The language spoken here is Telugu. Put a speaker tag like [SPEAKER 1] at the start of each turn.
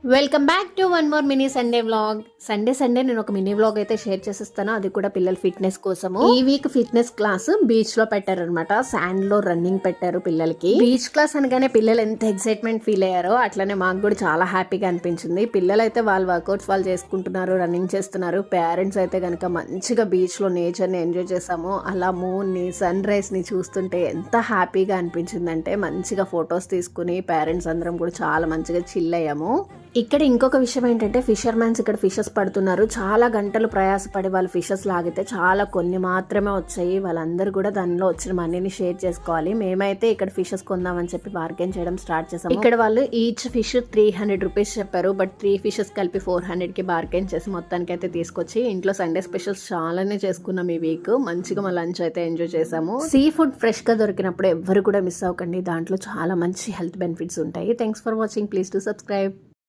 [SPEAKER 1] Welcome back to one more mini Sunday vlog. Sunday నేను ఒక మినీ వ్లాగ్ అయితే షేర్ చేసిస్తాను, అది కూడా పిల్లల ఫిట్నెస్ కోసము. ఈ వీక్ ఫిట్నెస్ క్లాస్ బీచ్ లో పెట్టారనమాట. శాండ్ లో రన్నింగ్ పెట్టారు పిల్లలకి. బీచ్ క్లాస్ అనగానే పిల్లలు ఎంత ఎక్సైట్మెంట్ ఫీల్ అయ్యారో అట్లనే మాకు కూడా చాలా హ్యాపీగా అనిపించింది. పిల్లలు అయితే వాళ్ళ వర్కౌట్స్ వాళ్ళు చేసుకుంటున్నారు, రన్నింగ్ చేస్తున్నారు. పేరెంట్స్ అయితే కనుక మంచిగా బీచ్ లో నేచర్ ని ఎంజాయ్ చేసాము. అలా మూన్ ని సన్ రైజ్ ని చూస్తుంటే ఎంత హ్యాపీగా అనిపించిందంటే మంచిగా ఫొటోస్ తీసుకుని పేరెంట్స్ అందరం కూడా చాలా మంచిగా చిల్ అయ్యాము. ఇక్కడ ఇంకొక విషయం ఏంటంటే ఫిషర్మెన్స్ ఇక్కడ ఫిషెస్ పడుతున్నారు. చాలా గంటలు ప్రయాసపడి వాళ్ళు ఫిషెస్ లాగితే చాలా కొన్ని మాత్రమే వచ్చాయి. వాళ్ళందరూ కూడా దానిలో వచ్చిన మనీని షేర్ చేసుకోవాలి. మేమైతే ఇక్కడ ఫిషెస్ కొందామని చెప్పి బార్గెన్ చేయడం స్టార్ట్ చేసాము. ఇక్కడ వాళ్ళు ఈచ్ ఫిష్ 300 రూపీస్ చెప్పారు, బట్ 3 ఫిషెస్ కలిపి 400 కి బార్గెన్ చేసి మొత్తానికి అయితే తీసుకొచ్చి ఇంట్లో సండే స్పెషల్స్ చాలానే చేసుకున్నాం ఈ వీక్. మంచిగా మా లంచ్ అయితే ఎంజాయ్ చేసాము. సీ ఫుడ్ ఫ్రెష్ గా దొరికినప్పుడు ఎవ్వరు కూడా మిస్ అవ్వకండి, దాంట్లో చాలా మంచి హెల్త్ బెనిఫిట్స్ ఉంటాయి. Thanks for watching, please to subscribe.